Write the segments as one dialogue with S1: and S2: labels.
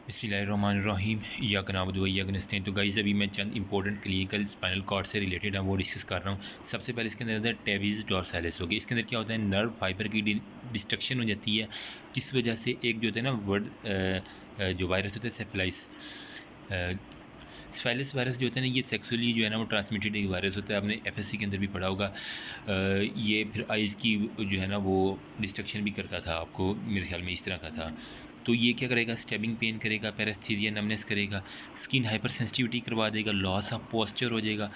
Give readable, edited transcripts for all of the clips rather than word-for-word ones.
S1: बिस्मिल्लाहिर्रहमानिर्रहीम इय्याक नअबुदु व इय्याक नस्तईन। तो गाइज़ अभी मैं चंद इंपॉर्टेंट क्लिनिकल स्पाइनल कॉर्ड से रिलेटेड है वो डिस्कस कर रहा हूँ। सबसे पहले इसके अंदर टेविस डॉर्सालिस होगी। इसके अंदर क्या होता है, नर्व फाइबर की डिस्ट्रक्शन हो जाती है, जिस वजह से एक जो होता है ना वर्ड जो वायरस होता है सेफलाइस स्फाइलिस वायरस जो होता है ना, ये सेक्सुअली जो है ना वो ट्रांसमिटेड एक वायरस होता है। आपने एफएससी के अंदर भी पढ़ा होगा। ये फिर आइज़ की जो है ना वो डिस्ट्रक्शन भी करता था, आपको मेरे ख्याल में इस तरह का था। तो ये क्या करेगा, स्टेबिंग पेन करेगा, पैरास्थीसिया नमनेस करेगा, स्किन हाइपर सेंसिटिविटी करवा देगा, लॉस ऑफ पोस्चर हो जाएगा,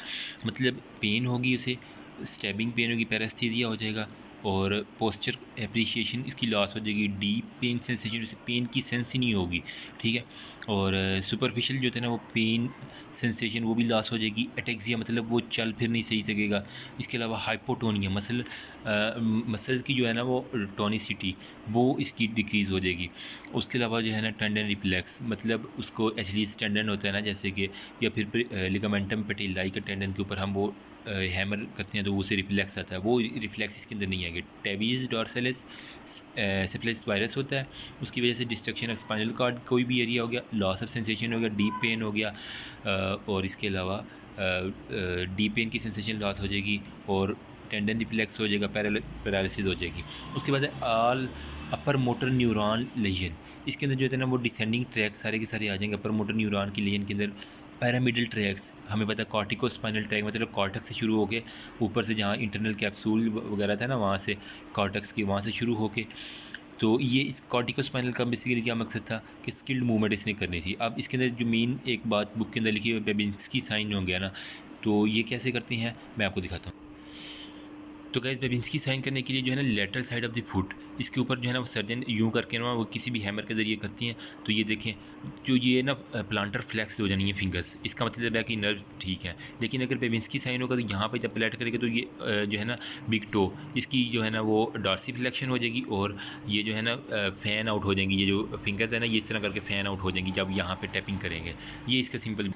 S1: मतलब पेन होगी उसे, स्टेबिंग पेन होगी, पैरास्थीसिया हो जाएगा और पोस्चर एप्रिशिएशन इसकी लॉस हो जाएगी, डीप पेन सेंसेशन, उसे पेन की सेंस ही नहीं होगी, ठीक है। और सुपरफिशियल जो होता है ना वो पेन सेंसेशन वो भी लॉस हो जाएगी। एटेक्सिया मतलब वो चल फिर नहीं सही सकेगा। इसके अलावा हाइपोटोनिया मसल्स की जो है ना वो टोनिसिटी वो इसकी डिक्रीज़ हो जाएगी। उसके अलावा जो है ना टेंडन रिफ्लेक्स, मतलब उसको एचलीस टेंडन होता है ना जैसे कि, या फिर लिगामेंटम पेटिलाई के टेंडन के ऊपर हम वो हैमर करते हैं तो वो उसे रिफ्लेक्स आता है, वो रिफ्लेक्स इसके अंदर नहीं आएगा। टेबीज डॉर्सलिस सिफिलिस वायरस होता है, उसकी वजह से डिस्ट्रक्शन ऑफ स्पाइनल कॉर्ड कोई भी एरिया हो गया, लॉस ऑफ सेंसेशन हो गया, डीप पेन हो गया, और इसके अलावा डीप पेन की सेंसेशन लॉस हो जाएगी और टेंडन रिफ्लेक्स हो जाएगा, पैरालिसिस हो जाएगी। उसके बाद all upper motor neuron lesion, इसके अंदर जो होता है ना वो डिसेंडिंग ट्रैक सारे के सारे आ जाएंगे। अपर मोटर न्यूरॉन की लेजन के अंदर पैरामिडल ट्रैक्स, हमें पता है कॉर्टिको स्पाइनल ट्रैक मतलब कॉर्टेक्स से शुरू होके ऊपर से जहाँ इंटरनल कैप्सूल वगैरह था ना वहाँ से कॉर्टेक्स की वहाँ से शुरू होके, तो ये इस कॉर्टिको स्पाइनल का बेसिकली क्या मकसद था कि स्किल्ड मूवमेंट इसने करनी थी। अब इसके अंदर जो मेन एक बात बुक के अंदर लिखी है बेबिंस्की साइन हो गया ना, तो ये कैसे करती हैं मैं आपको दिखाता हूँ। तो गाइस बेबिंस्की साइन करने के लिए जो है ना lateral side of the foot, इसके ऊपर जो है ना वो सर्जन यूँ करके ना वो किसी भी हैमर के ज़रिए करती हैं। तो ये देखें, जो ये ना प्लांटर फ्लैक्स हो जानी है फिंगर्स, इसका मतलब है कि नर्व ठीक है। लेकिन अगर बेबिंस्की साइन होगा तो यहाँ पे जब प्लेट करेंगे तो ये जो है ना बिग टो, इसकी जो है ना वो डॉर्सी फ्लेक्शन हो जाएगी और ये जो है ना फ़ैन आउट हो जाएंगी। ये जो फिंगर्स है ना ये इस तरह करके फ़ैन आउट हो जाएंगी जब यहाँ पे टैपिंग करेंगे। ये इसका सिंपल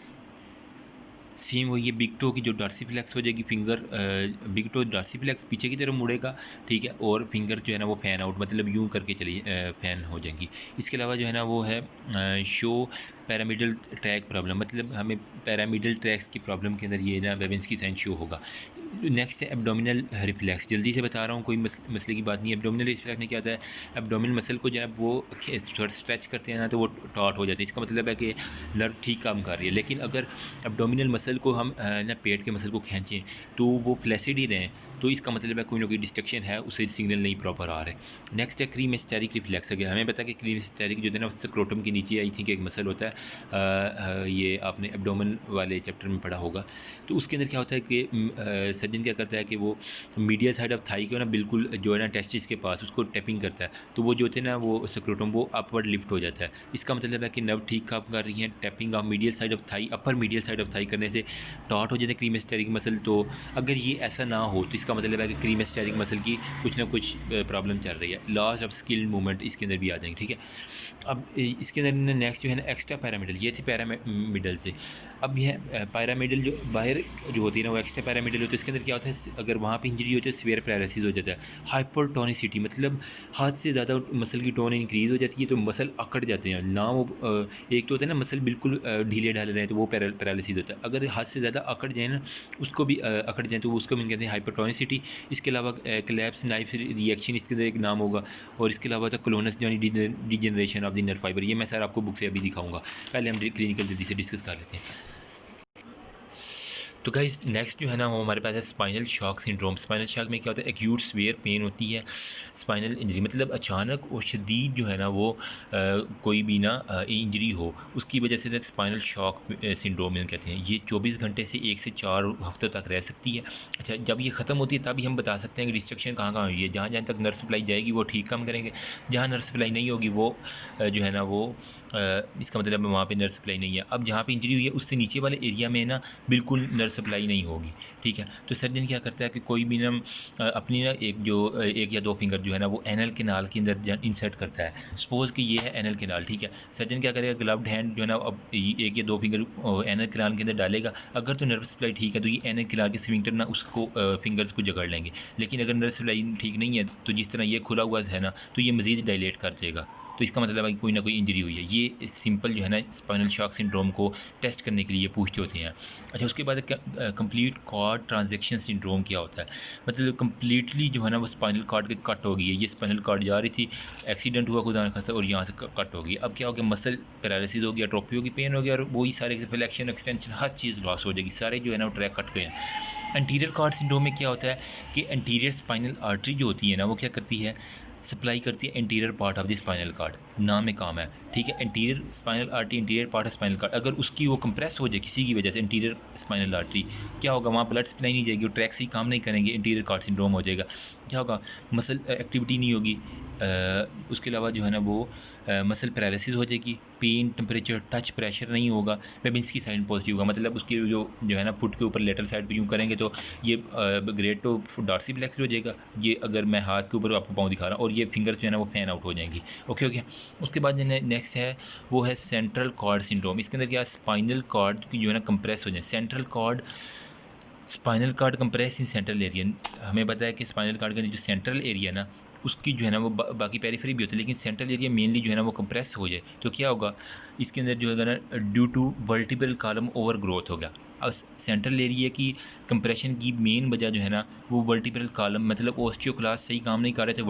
S1: सेम वही है, बिग टो की जो डार्सीफ्लेक्स हो जाएगी फिंगर, बिग टो डार्सीफ्लेक्स पीछे की तरफ मुड़ेगा, ठीक है, और फिंगर जो है ना वो फ़ैन आउट मतलब यूँ करके चलिए फ़ैन हो जाएंगी। इसके अलावा जो है ना वो है शो पैरामिडल ट्रैक प्रॉब्लम, मतलब हमें पैरामिडल ट्रैक्स की प्रॉब्लम के अंदर ये ना बेबिंस्की साइन शो होगा। नेक्स्ट है एब्डोमिनल रिफ्लेक्स, जल्दी से बता रहा हूँ, कोई मसले की बात नहीं है। एब्डोमिनल रिफ्लेक्स में क्या होता है, एब्डोमिनल मसल को जब वो थोड़ा स्ट्रेच करते हैं ना तो वो टॉट हो जाती है, इसका मतलब है कि नर्व ठीक काम कर रही है। लेकिन अगर एब्डोमिनल मसल को हम ना पेट के मसल को खींचें तो वो फ्लैसिड ही रहें, तो इसका मतलब है कोई ना कोई डिस्ट्रक्शन है, उसे सिग्नल नहीं प्रॉपर आ रहे। नेक्स्ट है क्रीमेस्टेरिक रिफ्लेक्स। अगर हमें पता है कि क्रीमेस्टेरिक जो है ना स्क्रोटम के नीचे आई थिंक एक मसल होता है, ये आपने एब्डोमेन वाले चैप्टर में पढ़ा होगा। तो उसके अंदर क्या होता है कि सर्जन क्या करता है कि वो मीडियल साइड ऑफ थाई को ना बिल्कुल जो है ना टेस्टिस के पास उसको टैपिंग करता है, तो वो जो होते हैं ना वो स्क्रोटम वो अपवर्ड लिफ्ट हो जाता है। इसका मतलब है कि नर्व ठीक काम कर रही है। Tapping of medial side of thigh, upper medial side of thigh करने से टॉट हो जाते हैं क्रीमेस्टेरिक मसल। तो अगर ये ऐसा ना हो तो इसका मतलब है कि क्रीमेस्टेरिक मसल की कुछ ना कुछ प्रॉब्लम चल रही है। लॉस ऑफ स्किल्ड मूवमेंट इसके अंदर भी आ जाएंगे, ठीक है। अब इसके अंदर नेक्स्ट जो है ना एक्स्ट्रा पैरामिडल, ये थी पैरामिडल से। अब यह पैरामिडल जो बाहर जो होती है ना वो एक्स्ट्रा पैरामिडल होती है। इसके अंदर क्या होता है, अगर वहाँ पे इंजरी होती है सीवियर पैरालिसिस हो जाता है। हाइपरटोनिसिटी मतलब हाथ से ज़्यादा मसल की टोन इंक्रीज़ हो जाती है तो मसल अकड़ जाते हैं ना। वो एक तो होता है ना मसल बिल्कुल ढीले ढाले रहे तो वो पैरालिसिस होता है। अगर हाथ से ज़्यादा अकड़ जाए ना, उसको भी अकड़ जाए तो उसको भी कहते हैं हाइपरटोनिसिटी। इसके अलावा क्लैप्स नाइफ रिएक्शन इसके अंदर एक नाम होगा। और इसके अलावा था GLONASS Johnny degeneration of the nerve fibre. ये मैं सर आपको बुक से अभी दिखाऊंगा, पहले हम क्लिनिकल जल्दी से डिस्कस कर लेते हैं। तो गाइस नेक्स्ट जो है ना वो हमारे पास है spinal shock syndrome. Spinal shock में क्या होता है, एक्यूट स्वेयर पेन होती है, स्पाइनल इंजरी मतलब अचानक और शदीद जो है ना वो कोई भी ना इंजरी हो उसकी वजह से स्पाइनल शॉक सिंड्रोम में कहते हैं। ये 24 घंटे से 1 से 4 हफ्तों तक रह सकती है। अच्छा, जब ये ख़त्म होती है तभी हम बता सकते हैं कि डिस्ट्रक्शन कहाँ कहाँ हुई है। जहाँ जहाँ तक नर्व सप्लाई जाएगी वो ठीक काम करेंगे, जहाँ नर्व सप्लाई नहीं होगी वो जो है ना वो इसका मतलब वहाँ पे नर्व सप्लाई नहीं है। अब जहाँ पे इंजरी हुई है उससे नीचे वाले एरिया में ना बिल्कुल नर्व सप्लाई नहीं होगी, ठीक है। तो सर्जन क्या करता है कि कोई भी ना अपनी ना एक या दो फिंगर जो है ना वो एनल केनाल के अंदर इंसर्ट करता है। सपोज़ कि ये है एनल केनाल, ठीक है। सर्जन क्या करेगा, ग्लव्ड हैंड जो है ना अब एक या दो फिंगर एनल केनाल के अंदर डालेगा। अगर तो नर्व सप्लाई ठीक है तो ये एनल केनाल के स्फिंक्टर ना उसको फिंगर्स को जकड़ लेंगे। लेकिन अगर नर्व सप्लाई ठीक नहीं है तो जिस तरह ये खुला हुआ है ना तो ये मज़ीद डायलेट कर देगा। तो इसका मतलब है कि कोई ना कोई इंजरी हुई है। ये सिंपल जो है ना स्पाइनल शॉक सिंड्रोम को टेस्ट करने के लिए पूछते होते हैं। अच्छा, उसके बाद कंप्लीट कॉर्ड ट्रांजैक्शन सिंड्रोम क्या होता है? मतलब कंप्लीटली जो है ना वो स्पाइनल कॉर्ड के कट हो गई है। ये स्पाइनल कॉर्ड जा रही थी, एक्सीडेंट हुआ खुदा न खास्ता और यहाँ से कट हो गई। अब क्या हो गया? मसल पैरालिसिस हो गया, एट्रोफी हो गई, पेन हो गया और वही सारे फ्लेक्शन एक्सटेंशन हर चीज़ लॉस हो जाएगी। सारे जो है ना वो ट्रैक कट गए हैं। एंटीरियर कॉर्ड सिंड्रोम में क्या होता है कि एंटीरियर स्पाइनल आर्टरी जो होती है ना वो क्या करती है? सप्लाई करती है anterior part of the spinal cord, नाम में काम है, ठीक है। Anterior spinal artery, anterior part of spinal cord, अगर उसकी वो कंप्रेस हो जाए किसी की वजह से एंटीरियर स्पाइनल आर्टरी, क्या होगा? वहाँ ब्लड सप्लाई नहीं जाएगी, वो ट्रैक से ही काम नहीं करेंगे, एंटीरियर कॉर्ड सिंड्रोम हो जाएगा। क्या होगा? मसल एक्टिविटी नहीं होगी। उसके अलावा जो है ना वो मसल पैरालिसिस हो जाएगी, पेन, टेम्परेचर, टच, प्रेशर नहीं होगा। बेबिंस्की साइन पॉजिटिव होगा, मतलब उसकी जो है ना फुट के ऊपर लेटरल साइड पे यूँ करेंगे तो ये ग्रेट तो डॉर्सी फ्लेक्स हो जाएगा। ये अगर मैं हाथ के ऊपर आपको पाँव दिखा रहा हूँ और ये फिंगर्स जो है ना वो फैन आउट हो जाएंगी। Okay okay. उसके बाद नेक्स्ट है वो है सेंट्रल कॉर्ड सिंड्रोम। इसके अंदर क्या? स्पाइनल कॉर्ड की जो है ना कंप्रेस हो जाए। Central cord, spinal cord compress in central area. हमें पता है कि स्पाइनल कॉर्ड का जो सेंट्रल एरिया ना उसकी जो है ना वो बाकी पेरिफेरी भी होती है, लेकिन सेंट्रल एरिया मेनली जो है ना वो कंप्रेस हो जाए तो क्या होगा? इसके अंदर जो है ना due to vertebral column over growth होगा। अब सेंट्रल एरिया की कंप्रेशन की मेन वजह जो है ना वो वर्टिब्रल कॉलम, मतलब ओस्टियोक्लास्ट सही काम नहीं कर रहे थे,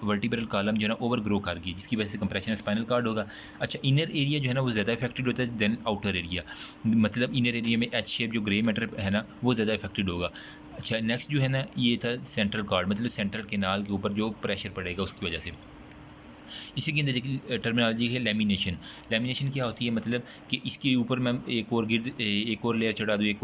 S1: वर्टिब्रल कॉलम जो है ना ओवर ग्रो कर गई, जिसकी वजह से कंप्रेशन स्पाइनल कॉर्ड होगा। अच्छा, इनर एरिया जो है ना वो ज़्यादा इफेक्टेड होता है देन आउटर एरिया, मतलब इनर एरिया में एच शेप जो ग्रे मैटर है ना वो ज़्यादा इफेक्टेड होगा। अच्छा, नेक्स्ट जो है ना ये था सेंट्रल कॉर्ड, मतलब सेंट्रल केनाल के ऊपर जो प्रेशर पड़ेगा उसकी वजह से। इसी के अंदर देखिए टर्मिनोलॉजी है लेमिनेशन। लेमिनेशन क्या होती है? मतलब कि इसके ऊपर मैं एक और लेयर चढ़ा दूँ, एक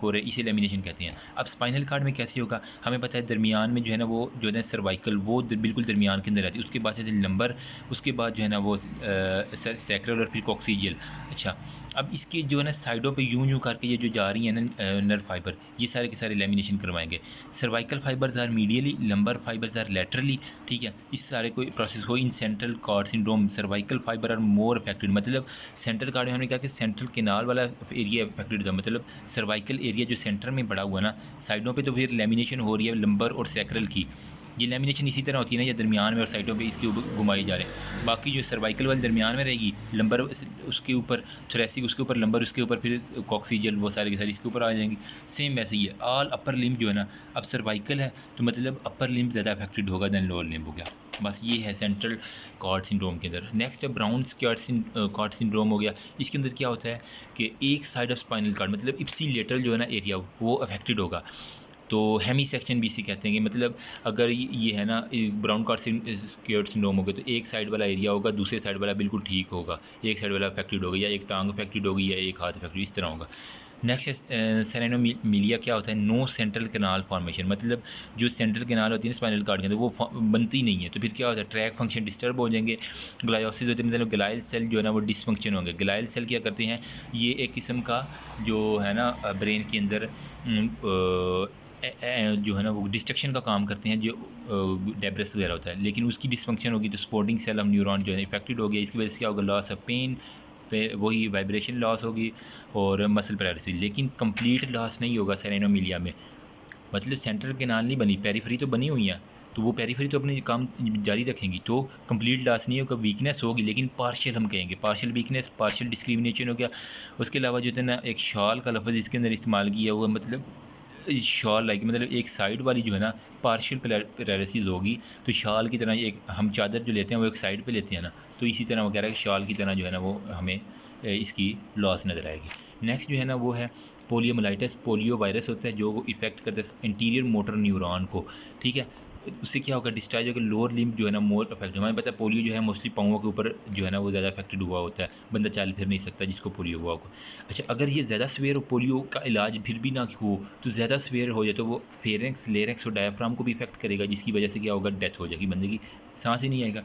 S1: और है, इसे लेमिनेशन कहते हैं। अब स्पाइनल कार्ड में कैसे होगा? हमें पता है दरमियान में जो है ना वो जो है सर्वाइकल वो बिल्कुल दरमियान के अंदर रहती है, उसके बाद है लंबर, उसके बाद जो है ना वो सैक्रल और फिर कॉक्सीजियल। अच्छा, अब इसके जो है ना साइडों पे यूं करके ये जो जा रही है ना नर्व फाइबर, ये सारे के सारे लेमिनेशन करवाएंगे। Cervical fibres are medially, lumbar fibres are laterally, ठीक है। इस सारे को प्रोसेस हो in central cord syndrome. Cervical fibre are more affected, मतलब सेंट्रल कॉर्ड में हमने कहा कि सेंट्रल केनाल वाला एरिया अफेक्टेड था, मतलब सर्वाइकल एरिया जो सेंटर में पड़ा हुआ ना, साइडों पे तो फिर लेमिनेशन हो रही है लंबर और सैक्रल की। ये लेमिनेशन इसी तरह होती है ना, ये दरमियान में और साइडों पे इसके ऊपर घुमाई जा रहे हैं। बाकी जो सर्वाइकल वाली दरमियान में रहेगी, लंबर उसके ऊपर, थोरेसिक उसके ऊपर, लंबर उसके ऊपर, फिर कॉक्सीजल वो सारे के सारे इसके ऊपर आ जाएंगी। सेम वैसे ही है ऑल अपर लिम्ब जो है ना, अब सर्वाइकल है तो मतलब अपर लिम्ब ज़्यादा अफेक्टेड होगा देन लोअर लिम्ब हो गया। बस ये है सेंट्रल कॉर्ड सिंड्रोम के अंदर। नेक्स्ट है ब्राउन कॉर्ड सिंड्रोम हो गया। इसके अंदर क्या होता है कि एक साइड ऑफ स्पाइनल कॉर्ड, मतलब इप्सीलेटरल जो है ना एरिया वो अफेक्टेड होगा। तो हेमी सेक्शन भी इसे कहते हैं कि मतलब अगर ये है ना ब्राउन कार्ड सिंड्रोम हो गया तो एक साइड वाला एरिया होगा, दूसरे साइड वाला बिल्कुल ठीक होगा, एक साइड वाला अफेक्टेड होगा, या एक टांग अफेक्टेड होगी, या एक हाथ अफेक्टेड, इस तरह होगा। नेक्स्ट सेरेनोमिलिया क्या होता है? नो सेंट्रल कैनाल फॉर्मेशन, मतलब जो सेंट्रल कैनाल होती है ना स्पाइनल कॉर्ड के अंदर वो बनती नहीं है, तो फिर क्या होता है? ट्रैक फंक्शन डिस्टर्ब हो जाएंगे। ग्लायोसिस होती है, मतलब ग्लाइल सेल जो है ना वो डिसफंक्शन होंगे। ग्लाइल सेल क्या करते हैं? ये एक किस्म का जो है ना ब्रेन के अंदर जो है ना वो डिस्ट्रक्शन का काम करते हैं, जो डेब्रेस वगैरह होता है, लेकिन उसकी डिसफंक्शन होगी तो स्पोर्टिंग सेल ऑफ न्यूरॉन जो है इफेक्टेड हो गया। इसकी वजह से क्या होगा? लॉस ऑफ पेन पे वही वाइब्रेशन लॉस होगी और मसल पैरालिसिस, लेकिन कंप्लीट लॉस नहीं होगा सेरेनोमिलिया में। मतलब सेंट्रल केनाल नहीं बनी, पेरीफेरी तो बनी हुई है, तो वो पेरीफेरी तो अपने काम जारी रखेंगी, तो कंप्लीट लॉस नहीं होगा, वीकनेस होगी, लेकिन पार्शियल हम कहेंगे, पार्शियल वीकनेस, पार्शियल डिस्क्रिमिनेशन हो गया। उसके अलावा जो है ना एक शॉल का लफ्ज़ इसके अंदर इस्तेमाल किया हुआ, मतलब शॉल लाइक, मतलब एक साइड वाली जो है ना पार्शियल पैरालिसिस होगी, तो शॉल की तरह एक हम चादर जो लेते हैं वो एक साइड पे लेते हैं ना, तो इसी तरह वो कह रहा है कि शॉल की तरह जो है ना वो हमें इसकी लॉस नज़र आएगी। नेक्स्ट जो है ना वो है पोलियोमाइलाइटिस। पोलियो वायरस होता है जो इफेक्ट करता है इंटीरियर मोटर न्यूरॉन को, ठीक है। उससे क्या होगा? डिस्चार्ज होगा, लोअर लिम्ब जो है ना मोर अफेक्ट। हमें पता है पोलियो जो है मोस्टली पाँवों के ऊपर जो है ना वो ज़्यादा अफेक्टेड हुआ होता है, बंदा चल फिर नहीं सकता जिसको पोलियो हुआ होगा। अच्छा, अगर ये ज़्यादा सवेयर हो, पोलियो का इलाज फिर भी ना हो, तो ज़्यादा सवेयर हो जाए तो वो फेरेंक्स, लेरेंक्स और डायफ्राम को भी इफेक्ट करेगा, जिसकी वजह से क्या होगा? डेथ हो जाएगी, बंदे की सांस ही नहीं आएगा।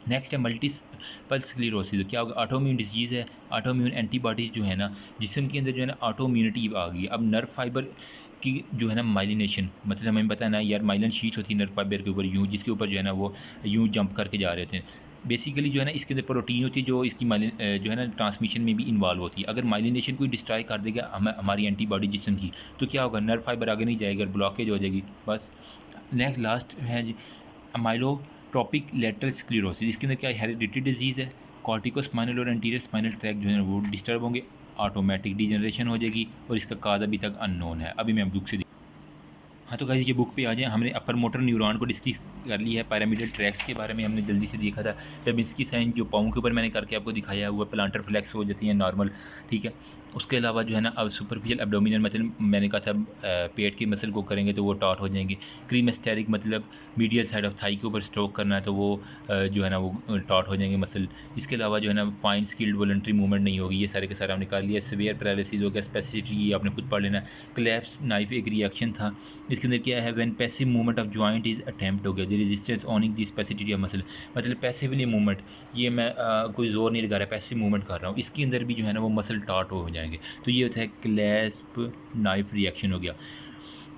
S1: नेक्स्ट है मल्टीपल स्क्लेरोसिस। क्या होगा? ऑटोम्यून डिजीज़ है। ऑटोम्यून एंटीबॉडीज जो है ना जिसम के अंदर जो है ना ऑटोम्यूनिटी आ गई। अब नर्व फाइबर की जो है ना माइलिनेशन, मतलब हमें पता है ना यार, माइलिन शीट होती है नर्व फाइबर के ऊपर यूँ, जिसके ऊपर जो है ना वो यूँ जंप करके जा रहे थे। बेसिकली जो है ना इसके अंदर प्रोटीन होती है जो इसकी जो है ना ट्रांसमिशन में भी इन्वॉल्व होती है। अगर माइलिनेशन कोई डिस्ट्रॉय कर देगा हमारी एंटीबॉडी जिसम की, तो क्या होगा? नर्व फाइबर आगे नहीं जाएगा, ब्लॉकेज हो जाएगी, बस। नेक्स्ट लास्ट है अमाइलो टॉपिक लेटरल स्क्लेरोसिस, इसके अंदर क्या हेरिडिटरी डिजीज़ है, कॉर्टिकोस्पाइनल और एंटीरियर स्पाइनल ट्रैक जो है वो डिस्टर्ब होंगे, ऑटोमेटिक डिजनरेशन हो जाएगी और इसका काज अभी तक अननोन है। अभी मैं बुक से हाँ, तो गाइस ये बुक पे आ जाएँ। हमने अपर मोटर न्यूरॉन को डिस्कस कर लिया है। पिरामिडल ट्रैक्स के बारे में हमने जल्दी से देखा था। पेबिंस्की साइन जो पाँव के ऊपर मैंने करके आपको दिखाया हुआ, प्लांटर फ्लेक्स हो जाती है नॉर्मल, ठीक है। उसके अलावा जो है ना, अब सुपरफिशियल एब्डोमिनल मतलब मैंने कहा था पेट की मसल को करेंगे तो वो टॉट हो जाएंगे। क्रीमेस्टेरिक मतलब मीडियल साइड ऑफ थाई के ऊपर स्ट्रोक करना है तो वो जो है ना वो टॉट हो जाएंगे मसल। इसके अलावा जो है ना फाइन स्किल्ड वॉलंटरी मूवमेंट नहीं होगी। ये सारे के सारे हमने निकाल लिया। सीवियर पैरालिसिस हो गया, स्पेसिफिसिटी ये आपने खुद पढ़ लेना है। क्लैप्स नाइफ एक रिएक्शन था। इसके अंदर क्या है, when passive movement of joint is attempt हो गया, the resistance ऑनिंग the specificity of muscle, मतलब पैसिवली मूवमेंट, ये मैं कोई जोर नहीं लगा रहा, पैसिव मूवमेंट कर रहा हूँ, इसके अंदर भी जो है ना वो मसल टॉट हो जाएंगे। तो ये होता है क्लैस्प नाइफ रिएक्शन हो गया।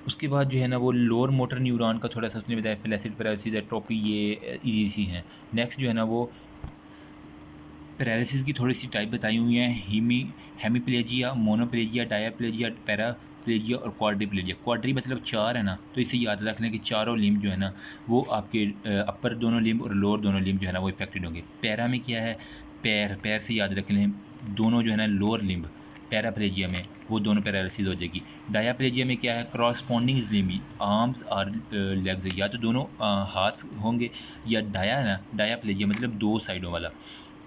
S1: उसके बाद जो है ना वो लोअर मोटर न्यूरॉन का थोड़ा सा उसने बताया, फ्लैसिड पैरालिसिस, एट्रोफी, ये ईजी है। नेक्स्ट जो है ना वो पैरालिसिस की थोड़ी सी टाइप बताई हुई हैं, हेमीप्लेजिया, मोनोप्लेजिया, डायाप्लेजिया, पैराप्लेजिया और क्वाड्रीप्लेजिया। क्वाड्री मतलब चार है ना, तो इसे याद रख लें कि चारों लिम्ब जो है ना वो आपके अपर दोनों लिम्ब और लोअर दोनों लिम्ब जो है ना वो इफेक्टेड होंगे। पैरा में क्या है, पैर से याद रख लें, दोनों जो है ना लोअर लिम्ब पैराप्लेजिया में वो दोनों पैरालिसिस हो जाएगी। डायाप्लेजिया में क्या है, क्रॉसपॉन्डिंग लिम्ब, आर्म्स और लेग्स, या तो दोनों हाथ होंगे, या डाया है ना, डायाप्लेजिया मतलब दो साइडों वाला,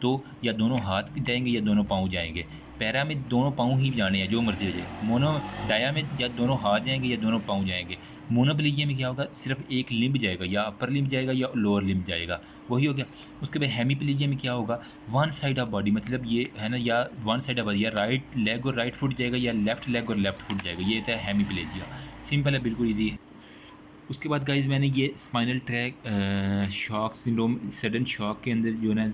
S1: तो या दोनों हाथ जाएंगे या दोनों पाँव जाएंगे। पैरा में दोनों पाँव ही जाने हैं, जो मर्जी हो जाए। मोनो डाया में या दोनों हाथ जाएंगे या दोनों पाँव जाएंगे। मोनोप्लेजिया में क्या होगा, सिर्फ एक लिम्ब जाएगा, या अपर लिम्ब जाएगा या लोअर लिम्ब जाएगा, वही हो गया। उसके बाद हेमीप्लेजिया में क्या होगा, वन साइड ऑफ बॉडी, मतलब ये है ना, या वन साइड ऑफ बॉडी, या राइट लेग और राइट फुट जाएगा या लेफ्ट लेग और लेफ्ट फुट जाएगा, ये होता है हेमीप्लेजिया। सिंपल है, बिल्कुल ईजी है। उसके बाद गाइज मैंने ये spinal track shock syndrome, sudden shock के अंदर जो है ना,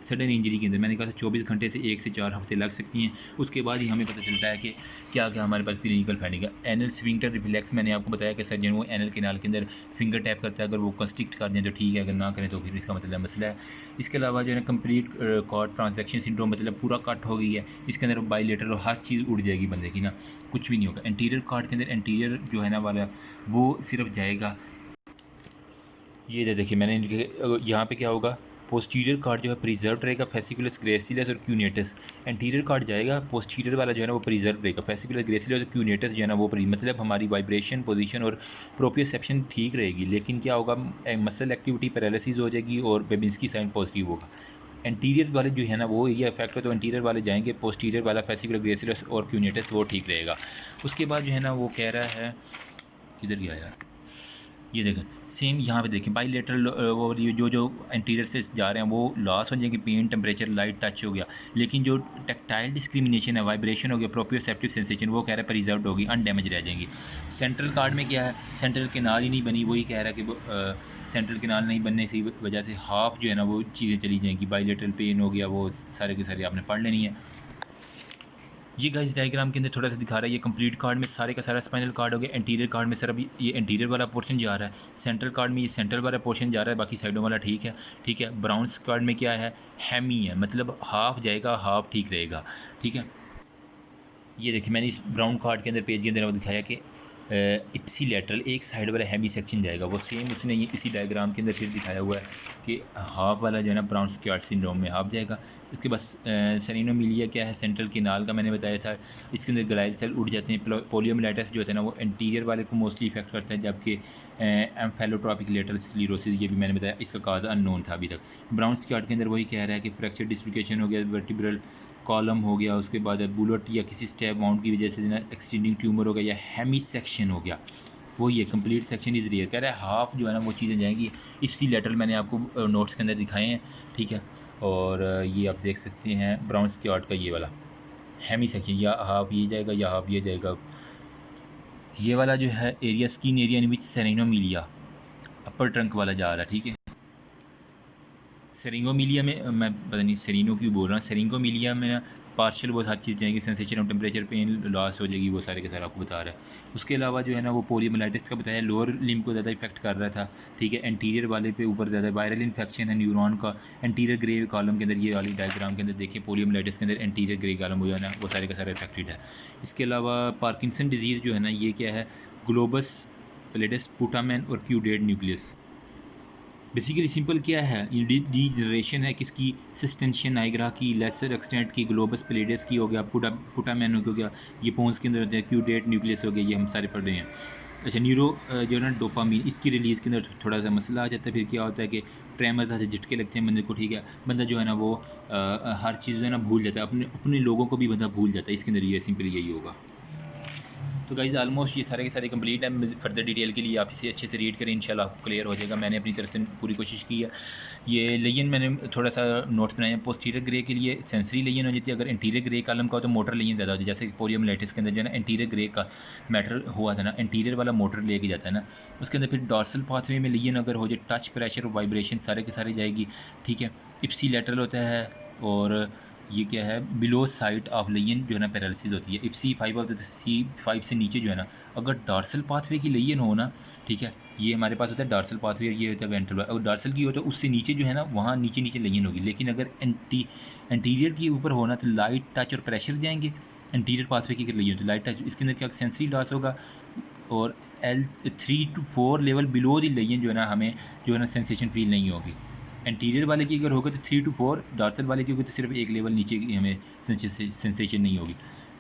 S1: सडन इंजरी के अंदर मैंने कहा था 24 घंटे से 1 से 4 हफ्ते लग सकती हैं। उसके बाद ही हमें पता चलता है कि क्या क्या हमारे पास क्लिनिकल फाइंडिंग है। एनल स्विंगटर रिफ्लेक्स, मैंने आपको बताया कि सर्जन वो एनल केनाल के अंदर फिंगर टैप करता है, अगर वो कंस्ट्रिक्ट कर दें तो ठीक है, अगर ना करें तो फिर इसका मतलब मसला है। इसके अलावा जो है ना कंप्लीट कॉर्ड ट्रांजैक्शन सिंड्रोम, मतलब पूरा कट हो गई है, इसके अंदर बाइलेटरल हर चीज़ उड़ जाएगी बंदे की ना, कुछ भी नहीं होगा। एंटीरियर कॉर्ड के अंदर एंटीरियर जो है ना वाला वो सिर्फ जाएगा, ये देखिए मैंने यहाँ पे क्या होगा, पोस्टीरियर कार्ड जो है प्रिजर्व रहेगा, फेसिकुलस ग्रेसिलस और क्यूनेटस। एंटीरियर कार्ड जाएगा, पोस्टीरियर वाला जो है ना वो प्रिजर्व रहेगा, फेसिकुलस ग्रेसिलस और क्यूनेटस जो है ना वो मतलब हमारी वाइब्रेशन, पोजीशन और प्रोप्रियोसेप्शन ठीक रहेगी। लेकिन क्या होगा, मसल एक्टिविटी पैरालिसिस हो जाएगी और बेबिंस्की साइन पॉजिटिव होगा। एंटीरियर वाले जो है ना वो एरिया इफेक्ट हो तो एंटीरियर वाले जाएंगे, पोस्टीरियर वाला फेसिकुलर ग्रेसिलस और क्यूनेटस वो ठीक रहेगा। उसके बाद जो है ना वो कह रहा है, किधर गया यार, ये देखें सेम यहाँ पे देखें बाईलेटरल, वो जो एंटीरियर से जा रहे हैं वो लॉस हो जाएंगे, पेन, टेम्परेचर, लाइट टच हो गया। लेकिन जो टेक्टाइल डिस्क्रिमिनेशन है, वाइब्रेशन हो गया, प्रोप्रियोसेप्टिव सेंसेशन, वो कह रहा है प्रिजर्व्ड होगी, अनडैमेज रह जाएंगी। सेंट्रल कार्ड में क्या है, सेंट्रल केनाल ही नहीं बनी, वही कह रहा है कि सेंट्रल केनाल नहीं बनने की वजह से हाफ जो है ना वो चीज़ें चली जाएंगी। बाईलेटरल पेन हो गया, वो सारे के सारे आपने पढ़ लेनी है। ये गाइस डायग्राम के अंदर थोड़ा सा दिखा रहा है, ये कंप्लीट कार्ड में सारे का सारा स्पाइनल कार्ड हो गया। एंटीरियर कार्ड में सर अभी ये एंटीरियर वाला पोर्शन जा रहा है, सेंट्रल कार्ड में ये सेंट्रल वाला पोर्शन जा रहा है, बाकी साइडों वाला ठीक है, ठीक है। ब्राउन्स कार्ड में क्या है, हेमी है, मतलब हाफ जाएगा, हाफ ठीक रहेगा, ठीक है। ये देखिए मैंने इस ब्राउन कार्ड के अंदर पेज के अंदर वो दिखाया कि इप्सी लेटरल एक साइड वाला हेमी सेक्शन जाएगा, वो सेम उसने ये इसी डायग्राम के अंदर फिर दिखाया हुआ है कि हाफ वाला जो है ना ब्राउन स्क्वाड सिंड्रोम में हाफ जाएगा। इसके बाद सेरेनोमिलिया क्या है, सेंट्रल केनाल का मैंने बताया था, इसके अंदर ग्लाइल सेल उड़ जाते हैं। पोलियोमिलाइटिस जो होता है ना वो एंटीरियर वाले को मोस्टली इफेक्ट करता है, जबकि एम्फेलोट्रॉपिक लेटरल स्क्लेरोसिस ये भी मैंने बताया, इसका काज अननोन था अभी तक। ब्राउन स्क्वाड के अंदर वही कह रहा है कि फ्रैक्चर डिस्लोकेशन हो गया, वर्टिब्रल कॉलम हो गया, उसके बाद बुलेट या किसी स्टेप माउंट की वजह से ना एक्सटेंडिंग ट्यूमर हो गया या हेमी सेक्शन हो गया, वही है कंप्लीट सेक्शन इज़ रेयर। कह रहा है हाफ जो है ना वो चीज़ें जाएंगी। इसी लेटर मैंने आपको नोट्स के अंदर दिखाए हैं, ठीक है। और ये आप देख सकते हैं ब्राउन स्क्वाड का ये वाला हेमी सेक्शन, या हाफ ये जाएगा या हाफ ये जाएगा। ये वाला जो है area skin area in which सेरेनोमिलिया अपर ट्रंक वाला जा रहा है, ठीक है। सेरिंगोमिलिया में मैं पता नहीं सेरिनो क्यों बोल रहा हूँ, सेरिंगोमिलिया में पार्शियल वो हर चीज़ जाएंगी, sensation of temperature, pain loss हो जाएगी, वो सारे के सारे आपको बता रहा है। उसके अलावा जो है ना वो पोलियोमाइलाइटिस का बताया, लोअर लिम्ब को ज़्यादा इफेक्ट कर रहा था, ठीक है। एंटीरियर वाले पे ऊपर ज़्यादा वायरल इन्फेक्शन है न्यूरॉन का। एंटीरियर ग्रे कॉलम के अंदर ये वाली डायग्राम के अंदर देखिए, पोलियोमाइलाइटिस के अंदर एंटीरियर ग्रे कॉलम हो जाना, वो सारे का सारा इफेक्टेड है। इसके अलावा पार्किंसन डिजीज़ जो है ना ये क्या है, ग्लोबस पेलिडस पुटामैन और क्यूडेड न्यूक्लियस। बेसिकली सिंपल क्या है, ये डीजनरेशन है किसकी, सिस्टेंशियन नाइग्रा की, लेसर एक्सटेंट की, ग्लोबस प्लेडेस की हो गया, पुटामैनो हो गया, ये पोन्स के अंदर होते हैं, क्यूडेट न्यूक्लियस हो गया, ये हम सारे पढ़ रहे हैं। अच्छा, न्यूरो जो है ना डोपामीन, इसकी रिलीज़ के अंदर थोड़ा सा मसला आ जाता है। फिर क्या होता है कि ट्रेमर्स आते झटके लगते हैं बंदे को, ठीक है, बंदा जो है ना वो हर चीज़ जो है ना भूल जाता है, अपने अपने लोगों को भी बंदा भूल जाता है। इसके अंदर ये सिंपल यही होगा। तो गाइज़ ऑलमोस्ट ये सारे के सारे कंप्लीट है। फर्दर डिटेल के लिए आप इसे अच्छे से रीड करें, इंशाल्लाह आपको क्लियर हो जाएगा। मैंने अपनी तरफ से पूरी कोशिश की है। ये लेयन मैंने थोड़ा सा नोट्स बनाए हैं। पोस्टीरियर ग्रे के लिए सेंसरी लेयन हो जाती है, अगर इंटीरियर ग्रे कॉलम का हो तो मोटर लेयन ज़्यादा होती है। जैसे पोरियम लेटिस के अंदर जो है ना इंटीरियर ग्रे का मैटर हुआ था ना, इंटीरियर वाला मोटर लेके जाता है ना, उसके अंदर फिर डॉर्सल पाथवे में लेयन अगर हो जाए, टच प्रेशर और वाइब्रेशन सारे के सारे जाएगी, ठीक है। इप्सी लेटरल होता है, और ये क्या है, बिलो साइट ऑफ लेयन जो है ना पैरालिसिस होती है। इफ C5 होता है तो C5 से नीचे जो है ना, अगर डार्सल पाथवे की लेयन हो ना, ठीक है, ये हमारे पास होता है डार्सल पाथवे और ये होता है वेंट्रल। अगर डार्सल की हो तो उससे नीचे जो है ना वहाँ नीचे नीचे लेयन होगी। लेकिन अगर एंटीरियर के ऊपर होना तो लाइट टच और प्रेशर जाएंगे। एंटीरियर पाथवे की अगर लेयन तो लाइट टच, इसके अंदर क्या सेंसरी लॉस होगा, और L3 to 4 level below the Leyen जो है ना हमें जो है ना सेंसेशन फील नहीं होगी। एंटीरियर वाले की अगर होगा तो 3 to 4, डार्सल वाले की होगी तो सिर्फ एक लेवल नीचे की हमें सेंसेशन नहीं होगी।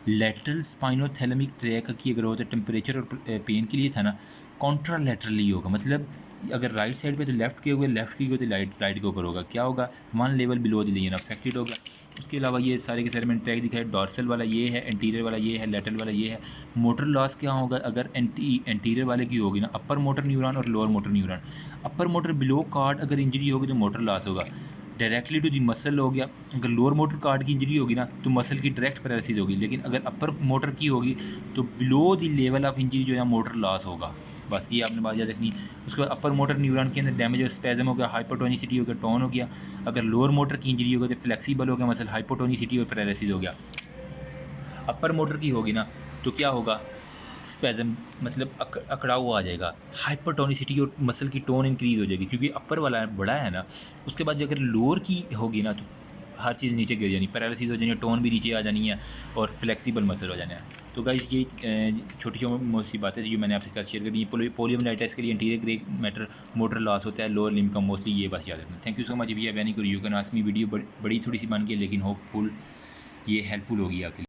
S1: लेटरल स्पाइनोथैलेमिक ट्रैक की अगर हो तो टेम्परेचर और पेन के लिए था ना कॉन्ट्रा लेटरली होगा, मतलब अगर राइट साइड पे तो लेफ्ट के होगा, लेफ्ट की हो तो राइट के ऊपर होगा। क्या होगा, 1 level below the Leyen affected होगा। उसके अलावा ये सारे के सारे मैंने ट्रैक दिखाए, डॉर्सल वाला ये है, एंटीरियर वाला ये है, लेटरल वाला ये है। मोटर लॉस क्या होगा, अगर एंटीरियर वाले की होगी ना, अपर मोटर न्यूरॉन और lower motor neuron. Upper motor below card अगर इंजरी होगी तो मोटर लॉस होगा, डायरेक्टली टू दी मसल हो गया। अगर लोअर मोटर कार्ड की इंजरी होगी ना तो मसल की डायरेक्ट पैरालिसिस होगी। लेकिन अगर अपर मोटर की होगी तो below the level of injury जो है मोटर लॉस होगा। बस ये आपने बात याद रखनी। उसके बाद अपर मोटर न्यूरॉन के अंदर डैमेज और स्पैज़म हो गया, हाइपोटोनिसिटी हो गया, टोन हो गया। अगर लोअर मोटर की इंजरी हो गई तो फ्लेक्सिबल हो गया मसल, हाइपोटोनिसिटी और पैरालिसिस हो गया। अपर मोटर की होगी ना तो क्या होगा, स्पैज़म, मतलब अकड़ाव आ जाएगा, हाइपरटोनिसिटी और मसल की टोन इंक्रीज़ हो जाएगी, क्योंकि अपर वाला बड़ा है ना। उसके बाद जो अगर लोअर की होगी ना तो हर चीज़ नीचे गिर जानी, पैरालिसिस हो जानी, टोन भी नीचे आ जानी है और फ्लेक्सिबल मसल हो जाना है। तो गाइस ये छोटी छोटी बातें जो मैंने आपके साथ शेयर करी। पोलियोमाइलाइटिस के लिए interior grey matter motor loss होता है, लोअर लिम्ब का मोस्टली, ये बस याद रखना। Thank you so much. भैया वैनी you can ask me video बड़ी थोड़ी सी बन गई, लेकिन होपफुल ये हेल्पफुल होगी आपके लिए।